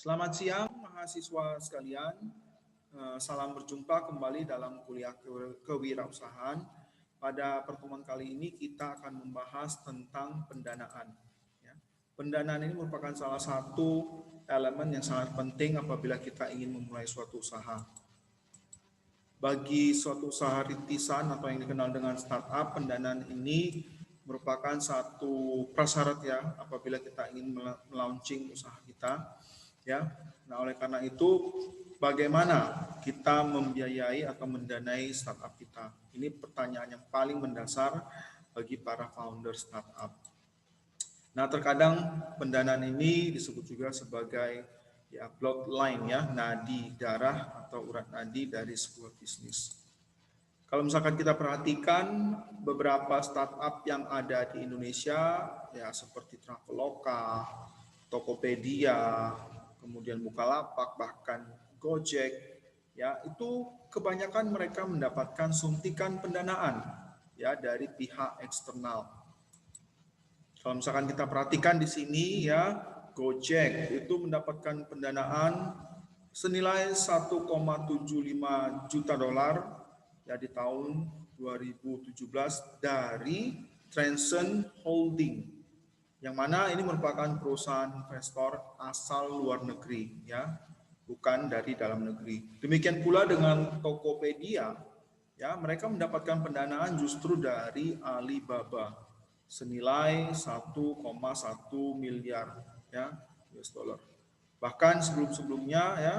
Selamat siang mahasiswa sekalian. Salam berjumpa kembali dalam kuliah kewirausahaan. Pada pertemuan kali ini kita akan membahas tentang pendanaan. Ya. Pendanaan ini merupakan salah satu elemen yang sangat penting apabila kita ingin memulai suatu usaha. Bagi suatu usaha rintisan atau yang dikenal dengan startup, pendanaan ini merupakan satu prasyarat ya apabila kita ingin melaunching usaha kita. Ya, nah oleh karena itu bagaimana kita membiayai atau mendanai startup kita? Ini pertanyaan yang paling mendasar bagi para founder startup. Nah, terkadang pendanaan ini disebut juga sebagai ya bloodline ya, nadi darah atau urat nadi dari sebuah bisnis. Kalau misalkan kita perhatikan beberapa startup yang ada di Indonesia ya seperti Traveloka, Tokopedia, kemudian Bukalapak, bahkan Gojek, ya itu kebanyakan mereka mendapatkan suntikan pendanaan ya dari pihak eksternal. Kalau misalkan kita perhatikan di sini ya Gojek itu mendapatkan pendanaan senilai 1,75 juta dolar ya di tahun 2017 dari Transcend Holding, yang mana ini merupakan perusahaan investor asal luar negeri ya, bukan dari dalam negeri. Demikian pula dengan Tokopedia ya, mereka mendapatkan pendanaan justru dari Alibaba senilai 1,1 miliar ya US dollar. Bahkan sebelum-sebelumnya ya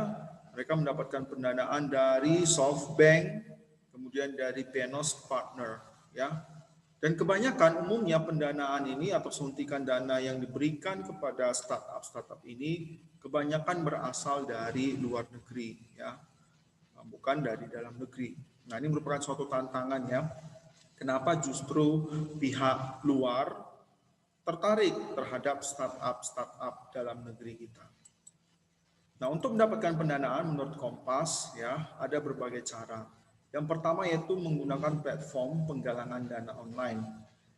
mereka mendapatkan pendanaan dari SoftBank, kemudian dari Benos Partner ya. Dan kebanyakan umumnya pendanaan ini atau suntikan dana yang diberikan kepada startup ini kebanyakan berasal dari luar negeri ya, bukan dari dalam negeri. Nah, ini merupakan suatu tantangan ya. Kenapa justru pihak luar tertarik terhadap startup dalam negeri kita? Nah, untuk mendapatkan pendanaan menurut Kompas ya ada berbagai cara. Yang pertama yaitu menggunakan platform penggalangan dana online.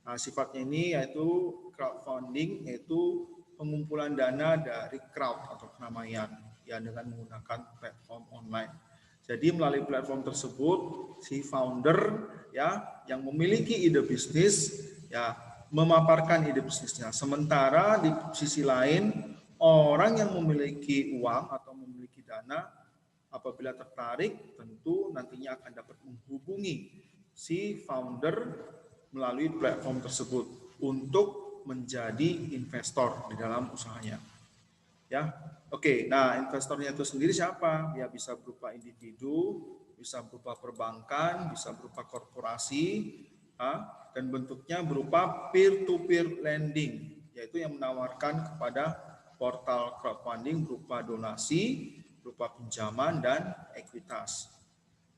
Nah, sifatnya ini yaitu crowdfunding, yaitu pengumpulan dana dari crowd atau keramaian ya dengan menggunakan platform online. Jadi melalui platform tersebut si founder ya yang memiliki ide bisnis ya memaparkan ide bisnisnya. Sementara di sisi lain orang yang memiliki uang atau memiliki dana apabila tertarik tentu nantinya akan dapat menghubungi si founder melalui platform tersebut untuk menjadi investor di dalam usahanya. Ya, oke. Nah, investornya itu sendiri siapa? Ya bisa berupa individu, bisa berupa perbankan, bisa berupa korporasi, dan bentuknya berupa peer-to-peer lending, yaitu yang menawarkan kepada portal crowdfunding berupa donasi, berupa pinjaman dan ekuitas.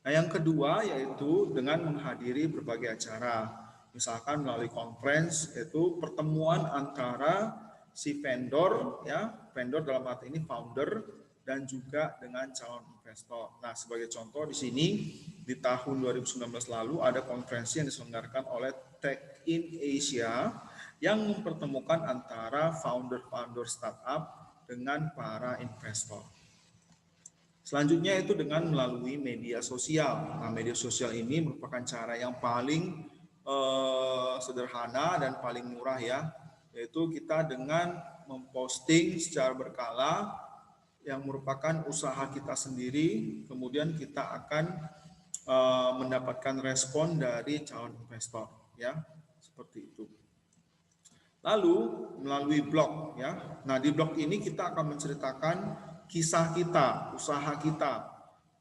Nah, yang kedua yaitu dengan menghadiri berbagai acara, misalkan melalui conference, yaitu pertemuan antara si vendor ya, vendor dalam arti ini founder dan juga dengan calon investor. Nah, sebagai contoh di sini di tahun 2019 lalu ada konferensi yang diselenggarakan oleh Tech in Asia yang mempertemukan antara founder-founder startup dengan para investor. Selanjutnya itu dengan melalui media sosial. Nah, media sosial ini merupakan cara yang paling sederhana dan paling murah ya, yaitu kita dengan memposting secara berkala yang merupakan usaha kita sendiri, kemudian kita akan mendapatkan respon dari calon investor ya, seperti itu. Lalu melalui blog ya. Nah, di blog ini kita akan menceritakan kisah kita, usaha kita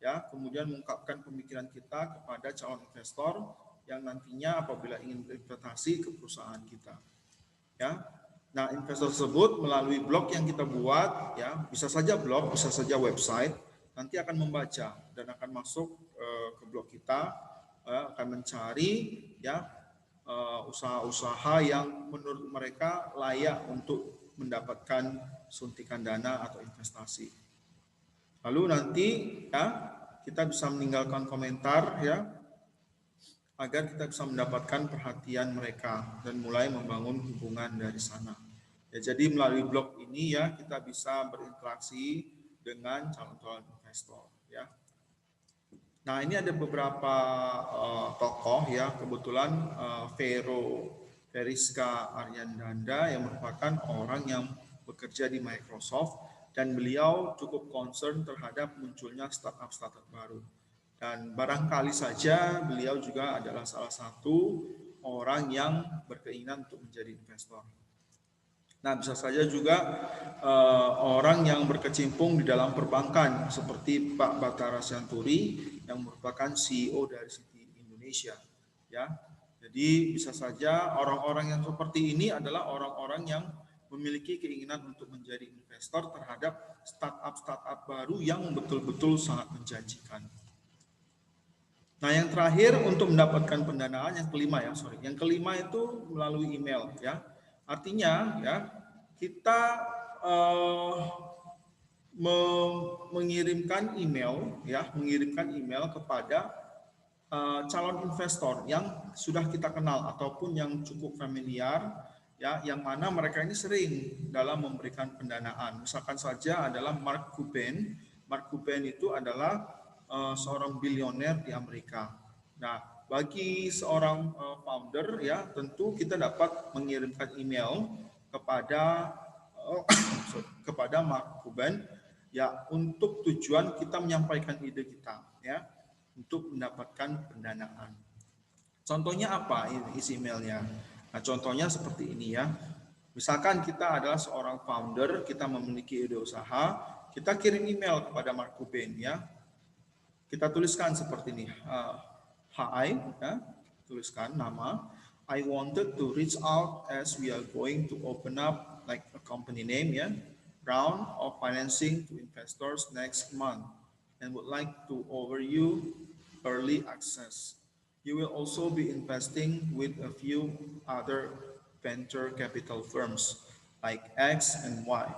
ya, kemudian mengungkapkan pemikiran kita kepada calon investor yang nantinya apabila ingin berinvestasi ke perusahaan kita. Ya. Nah, investor tersebut melalui blog yang kita buat ya, bisa saja blog, bisa saja website, nanti akan membaca dan akan masuk ke blog kita, akan mencari ya usaha-usaha yang menurut mereka layak untuk mendapatkan suntikan dana atau investasi. Lalu nanti ya kita bisa meninggalkan komentar ya agar kita bisa mendapatkan perhatian mereka dan mulai membangun hubungan dari sana. Ya, jadi melalui blog ini ya kita bisa berinteraksi dengan calon-calon investor ya. Nah, ini ada beberapa tokoh ya, kebetulan Veriska Aryandanda yang merupakan orang yang bekerja di Microsoft dan beliau cukup concern terhadap munculnya startup-startup baru. Dan barangkali saja beliau juga adalah salah satu orang yang berkeinginan untuk menjadi investor. Nah, bisa saja juga orang yang berkecimpung di dalam perbankan seperti Pak Batara Sianturi yang merupakan CEO dari Citi Indonesia. Ya, jadi bisa saja orang-orang yang seperti ini adalah orang-orang yang memiliki keinginan untuk menjadi investor terhadap startup-startup baru yang betul-betul sangat menjanjikan. Nah, yang terakhir untuk mendapatkan pendanaan yang kelima ya, Yang kelima itu melalui email ya. Artinya ya, kita mengirimkan email kepada calon investor yang sudah kita kenal ataupun yang cukup familiar ya, yang mana mereka ini sering dalam memberikan pendanaan. Misalkan saja adalah Mark Cuban. Mark Cuban itu adalah seorang bilioner di Amerika. Nah, bagi seorang founder ya, tentu kita dapat mengirimkan email kepada Mark Cuban ya, untuk tujuan kita menyampaikan ide kita ya, untuk mendapatkan pendanaan. Contohnya apa isi emailnya? Nah, contohnya seperti ini ya. Misalkan kita adalah seorang founder, kita memiliki ide usaha, kita kirim email kepada Mark Cuban ya. Kita tuliskan seperti ini. Hi, ya, tuliskan nama. I wanted to reach out as we are going to open up like a company name ya, round of financing to investors next month, and would like to offer you early access. You will also be investing with a few other venture capital firms like X and Y.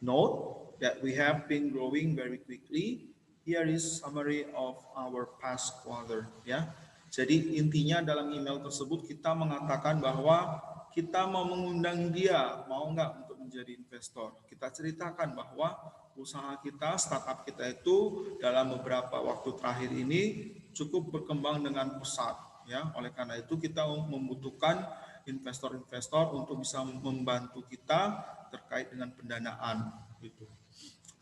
Note that we have been growing very quickly. Here is summary of our past quarter ya. Jadi intinya dalam email tersebut kita mengatakan bahwa kita mau mengundang dia, mau nggak untuk menjadi investor. Kita ceritakan bahwa usaha kita, startup kita itu dalam beberapa waktu terakhir ini cukup berkembang dengan pesat ya. Oleh karena itu kita membutuhkan investor-investor untuk bisa membantu kita terkait dengan pendanaan gitu.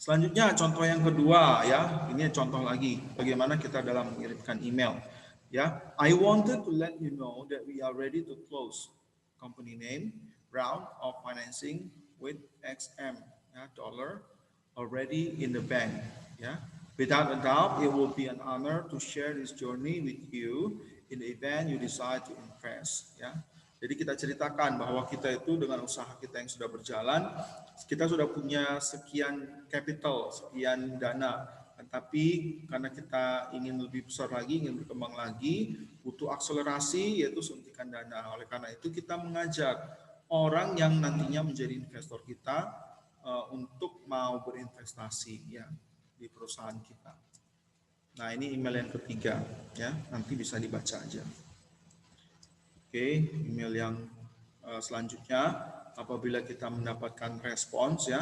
Selanjutnya contoh yang kedua ya, ini contoh lagi bagaimana kita dalam mengirimkan email ya. I wanted to let you know that we are ready to close company name round of financing with XM ya, dollar already in the bank ya. Without a doubt, it will be an honor to share this journey with you in the event you decide to invest ya. Jadi kita ceritakan bahwa kita itu dengan usaha kita yang sudah berjalan, kita sudah punya sekian capital, sekian dana. Tapi karena kita ingin lebih besar lagi, ingin berkembang lagi, butuh akselerasi yaitu suntikan dana. Oleh karena itu kita mengajak orang yang nantinya menjadi investor kita untuk mau berinvestasi ya di perusahaan kita. Nah, ini email yang ketiga ya, nanti bisa dibaca aja. Oke, email yang selanjutnya, apabila kita mendapatkan respons ya,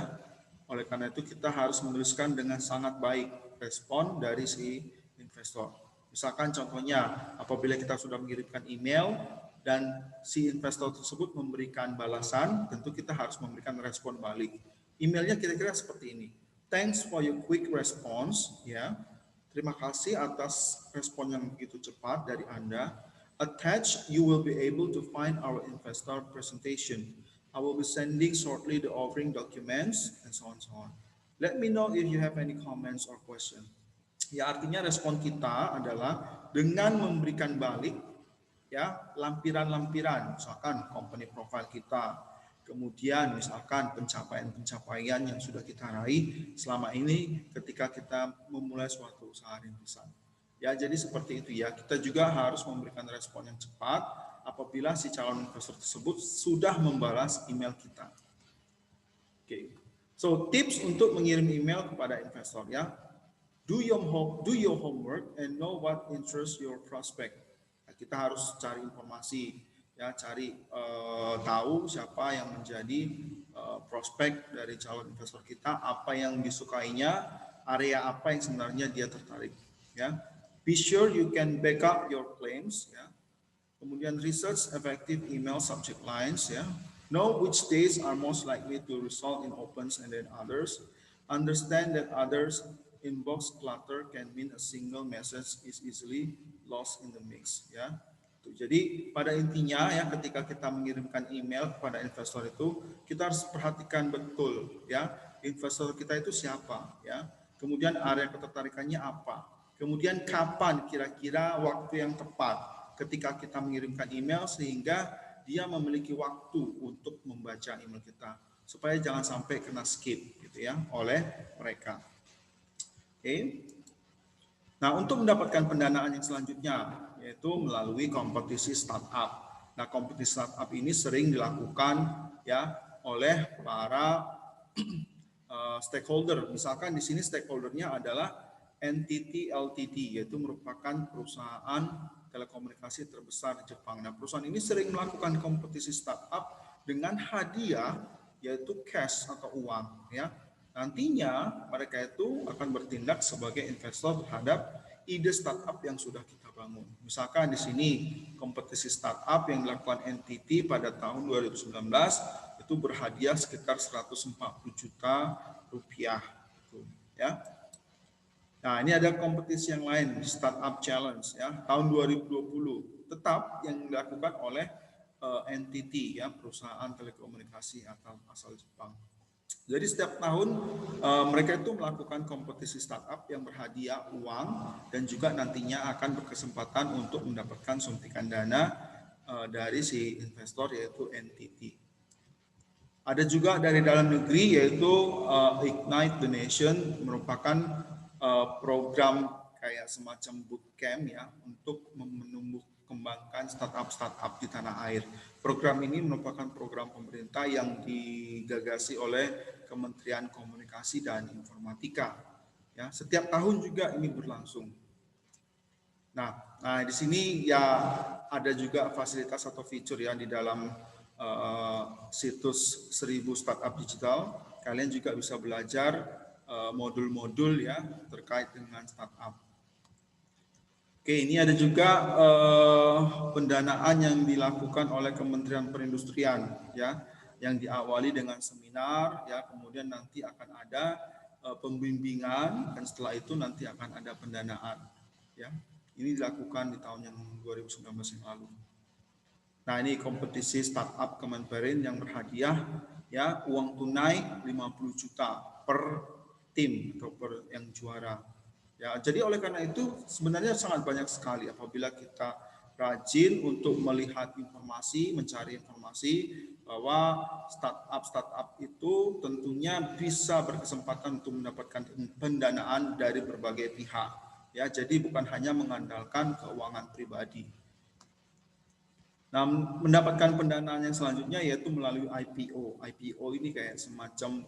oleh karena itu kita harus menuliskan dengan sangat baik respon dari si investor. Misalkan contohnya, apabila kita sudah mengirimkan email dan si investor tersebut memberikan balasan, tentu kita harus memberikan respon balik. Emailnya kira-kira seperti ini. Thanks for your quick response ya. Terima kasih atas respon yang begitu cepat dari Anda. Attached, you will be able to find our investor presentation. I will be sending shortly the offering documents and so on. Let me know if you have any comments or question. Ya, artinya respon kita adalah dengan memberikan balik ya lampiran-lampiran, misalkan company profile kita, kemudian misalkan pencapaian-pencapaian yang sudah kita raih selama ini ketika kita memulai suatu usaha rintisan. Ya, jadi seperti itu ya. Kita juga harus memberikan respon yang cepat apabila si calon investor tersebut sudah membalas email kita. Oke. So, tips untuk mengirim email kepada investor ya. Do your homework and know what interests your prospect. Nah, kita harus cari informasi ya, cari tahu siapa yang menjadi prospek dari calon investor kita, apa yang disukainya, area apa yang sebenarnya dia tertarik. Ya, be sure you can back up your claims. Ya, kemudian research effective email subject lines. Ya, know which days are most likely to result in opens and then others. Understand that others inbox clutter can mean a single message is easily lost in the mix. Ya. Jadi pada intinya ya ketika kita mengirimkan email kepada investor itu kita harus perhatikan betul ya investor kita itu siapa ya. Kemudian area ketertarikannya apa. Kemudian kapan kira-kira waktu yang tepat ketika kita mengirimkan email sehingga dia memiliki waktu untuk membaca email kita supaya jangan sampai kena skip gitu ya oleh mereka. Oke. Nah, untuk mendapatkan pendanaan yang selanjutnya yaitu melalui kompetisi startup. Nah, kompetisi startup ini sering dilakukan ya oleh para stakeholder. Misalkan di sini stakeholdernya adalah NTT Ltd, yaitu merupakan perusahaan telekomunikasi terbesar di Jepang. Nah, perusahaan ini sering melakukan kompetisi startup dengan hadiah yaitu cash atau uang ya. Nantinya mereka itu akan bertindak sebagai investor terhadap ide startup yang sudah kita bangun. Misalkan di sini kompetisi startup yang dilakukan NTT pada tahun 2019 itu berhadiah sekitar 140 juta rupiah. Ya. Nah, ini ada kompetisi yang lain, Startup Challenge ya, tahun 2020 tetap yang dilakukan oleh NTT ya, perusahaan telekomunikasi asal Jepang. Jadi setiap tahun mereka itu melakukan kompetisi startup yang berhadiah uang dan juga nantinya akan berkesempatan untuk mendapatkan suntikan dana dari si investor yaitu NTT. Ada juga dari dalam negeri yaitu Ignite the Nation merupakan program kayak semacam bootcamp ya untuk menumbuh kembangkan startup di tanah air. Program ini merupakan program pemerintah yang digagasi oleh Kementerian Komunikasi dan Informatika. Ya, setiap tahun juga ini berlangsung. Nah, di sini ya ada juga fasilitas atau fitur ya di dalam situs 1000 Startup Digital. Kalian juga bisa belajar modul-modul ya terkait dengan startup. Oke, ini ada juga pendanaan yang dilakukan oleh Kementerian Perindustrian ya, yang diawali dengan seminar ya, kemudian nanti akan ada pembimbingan dan setelah itu nanti akan ada pendanaan ya. Ini dilakukan di tahun yang 2019 yang lalu. Nah, ini kompetisi startup Kemenperin yang berhadiah ya uang tunai 50 juta per tim atau per yang juara. Ya, jadi oleh karena itu sebenarnya sangat banyak sekali apabila kita rajin untuk melihat informasi, mencari informasi bahwa startup itu tentunya bisa berkesempatan untuk mendapatkan pendanaan dari berbagai pihak. Ya, jadi bukan hanya mengandalkan keuangan pribadi. Nah, mendapatkan pendanaan yang selanjutnya yaitu melalui IPO. IPO ini kayak semacam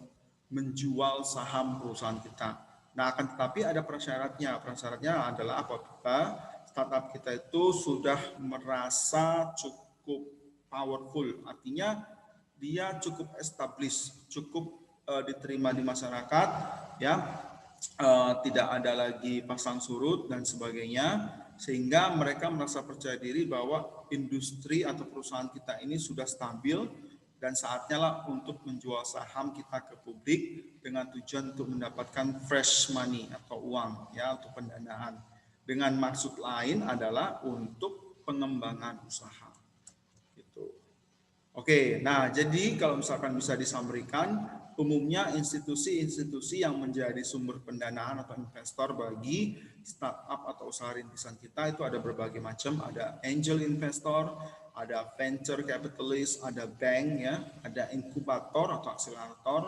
menjual saham perusahaan kita. Nah, akan tetapi ada prasyaratnya. Prasyaratnya adalah apabila startup kita itu sudah merasa cukup powerful, artinya dia cukup established, cukup diterima di masyarakat, ya, tidak ada lagi pasang surut dan sebagainya, sehingga mereka merasa percaya diri bahwa industri atau perusahaan kita ini sudah stabil dan saatnya lah untuk menjual saham kita ke publik dengan tujuan untuk mendapatkan fresh money atau uang ya untuk pendanaan. Dengan maksud lain adalah untuk pengembangan usaha. Gitu. Oke, nah jadi kalau misalkan bisa disampaikan, umumnya institusi-institusi yang menjadi sumber pendanaan atau investor bagi startup atau usaha rintisan kita itu ada berbagai macam, ada angel investor, ada venture capitalist, ada bank ya, ada inkubator atau akselerator,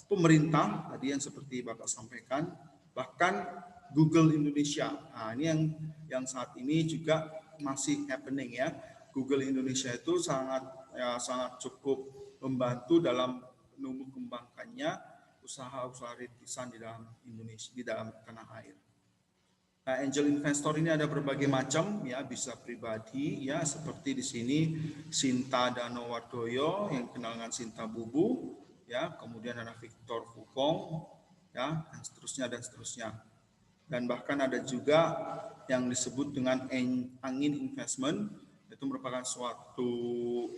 pemerintah tadi yang seperti Bapak sampaikan, bahkan Google Indonesia. Nah, ini yang saat ini juga masih happening ya. Google Indonesia itu sangat cukup membantu dalam menumbuh kembangkannya usaha-usaha rintisan di dalam Indonesia, di dalam tanah air. Nah, angel investor ini ada berbagai macam ya, bisa pribadi ya, seperti di sini Sinta Danowardoyo yang kenal dengan Sinta Bubu, ya, kemudian ada Victor Fukong, ya, dan seterusnya dan seterusnya. Dan bahkan ada juga yang disebut dengan angin investment, itu merupakan suatu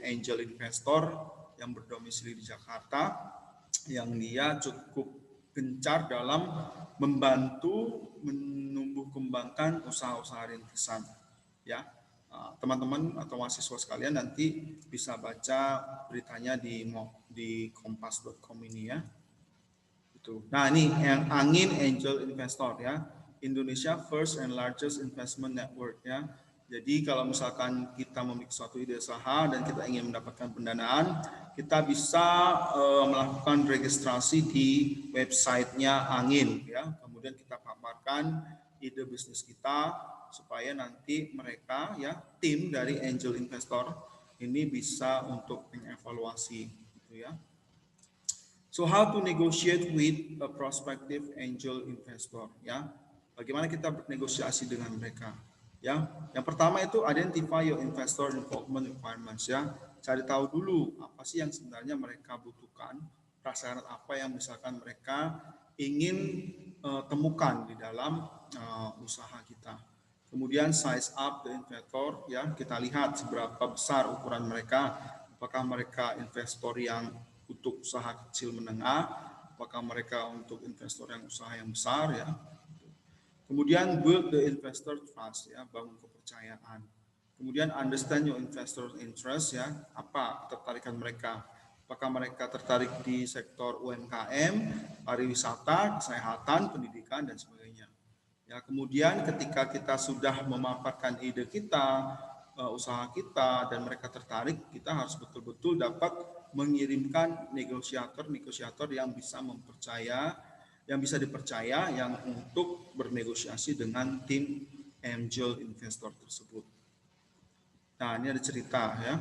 angel investor yang berdomisili di Jakarta, yang dia cukup gencar dalam membantu menumbuh kembangkan usaha-usaha rintisan. Ya, teman-teman atau mahasiswa sekalian nanti bisa baca beritanya di kompas.com ini ya. Nah, ini yang angin angel investor ya. Indonesia first and largest investment network ya. Jadi kalau misalkan kita memiliki suatu ide usaha dan kita ingin mendapatkan pendanaan, kita bisa melakukan registrasi di websitenya Angin ya. Kemudian kita paparkan ide bisnis kita supaya nanti mereka ya tim dari angel investor ini bisa untuk mengevaluasi gitu ya. So how to negotiate with a prospective angel investor ya? Bagaimana kita bernegosiasi dengan mereka? Ya, yang pertama itu identify your investor involvement requirements ya. Cari tahu dulu apa sih yang sebenarnya mereka butuhkan, prasyarat apa yang misalkan mereka ingin temukan di dalam usaha kita. Kemudian size up the investor ya, kita lihat seberapa besar ukuran mereka, apakah mereka investor yang untuk usaha kecil menengah, apakah mereka untuk investor yang usaha yang besar ya. Kemudian build the investor trust ya, bangun kepercayaan. Kemudian understand your investor interest ya, apa ketertarikan mereka. Apakah mereka tertarik di sektor UMKM, pariwisata, kesehatan, pendidikan dan sebagainya. Ya, kemudian ketika kita sudah memaparkan ide kita, usaha kita dan mereka tertarik, kita harus betul-betul dapat mengirimkan negosiator yang bisa yang bisa dipercaya yang untuk bernegosiasi dengan tim angel investor tersebut. Nah, ini ada cerita ya.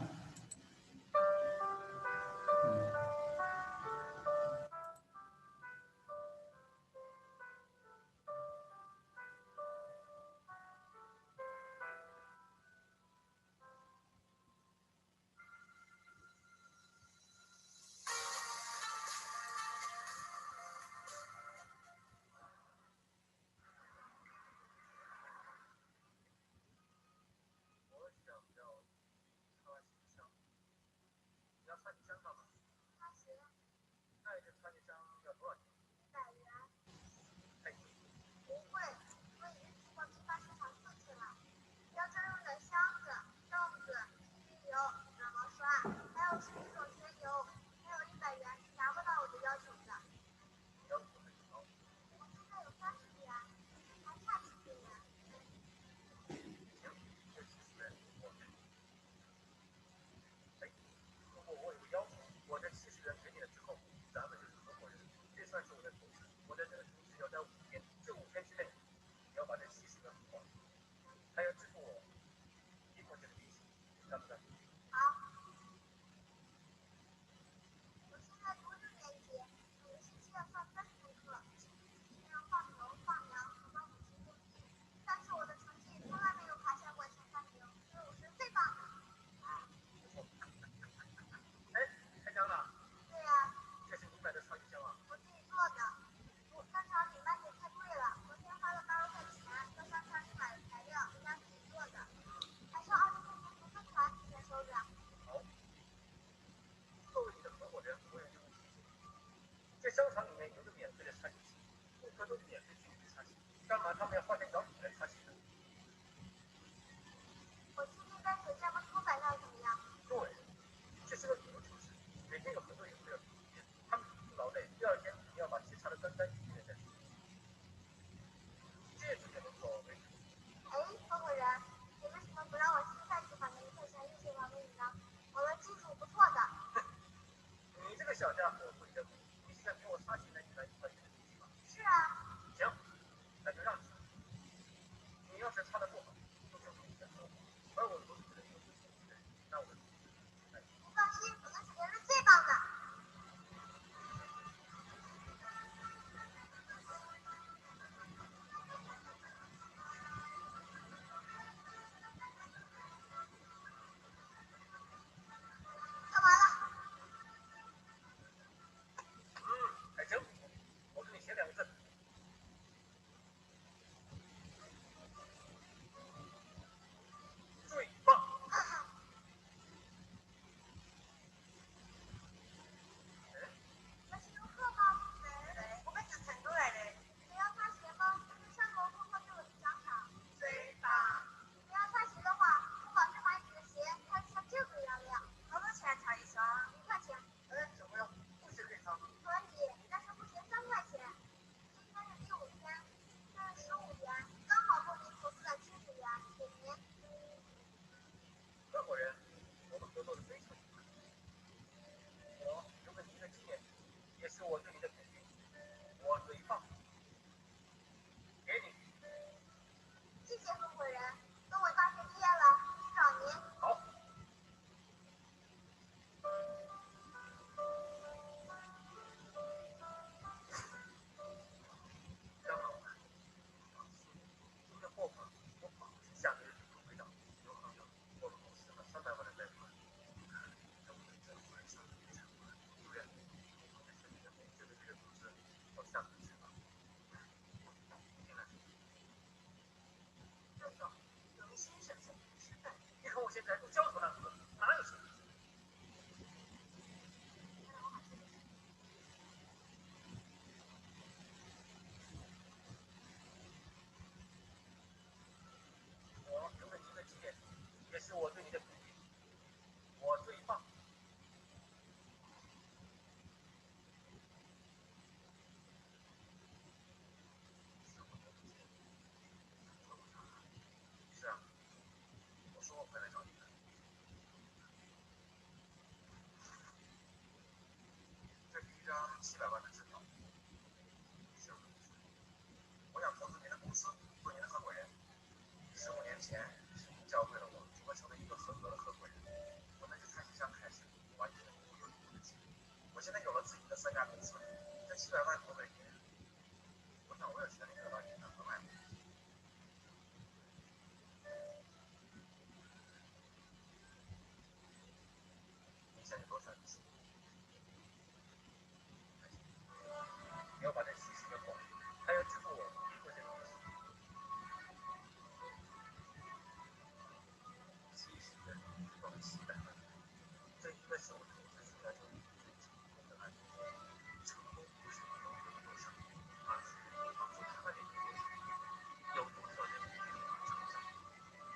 700万的支票，我想投资您的公司，做您的合伙人。15年前，是您教会了我如何成为一个合格的合伙人。我们就从以上开始，完成了一步又一步的积累。我现在有了自己的3家公司，这700万投给您，我想我有权利得到您的额外股息。您现在多少利息？你要把这息息的过，还要支付我1块钱的利息。70的支付了700万，这应该是我投资生涯中最成功的案例。成功不是你能得多少，而是你帮助他人有多少。有多少人因你而成长，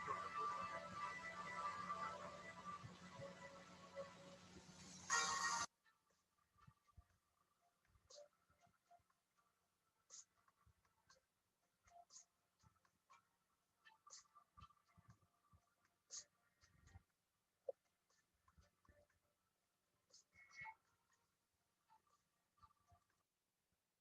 又有多少人因你而成长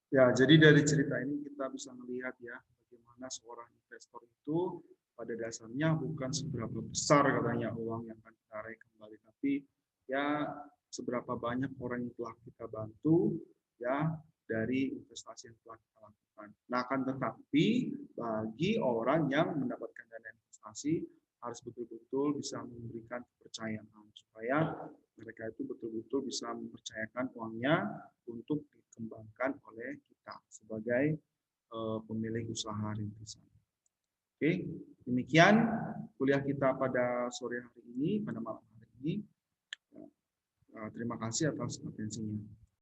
？Ya, jadi dari cerita ini kita bisa melihat ya bagaimana seorang investor itu pada dasarnya bukan seberapa besar katanya uang yang akan kita raih kembali, tapi ya seberapa banyak orang yang telah kita bantu ya dari investasi yang telah kita lakukan. Nah, akan tetapi bagi orang yang mendapatkan dana investasi harus betul-betul bisa memberikan kepercayaan supaya mereka itu betul-betul bisa mempercayakan uangnya untuk dikembangkan oleh kita sebagai pemilik usaha rintisan. Oke, demikian kuliah kita pada sore hari ini, pada malam hari ini. Terima kasih atas atensinya.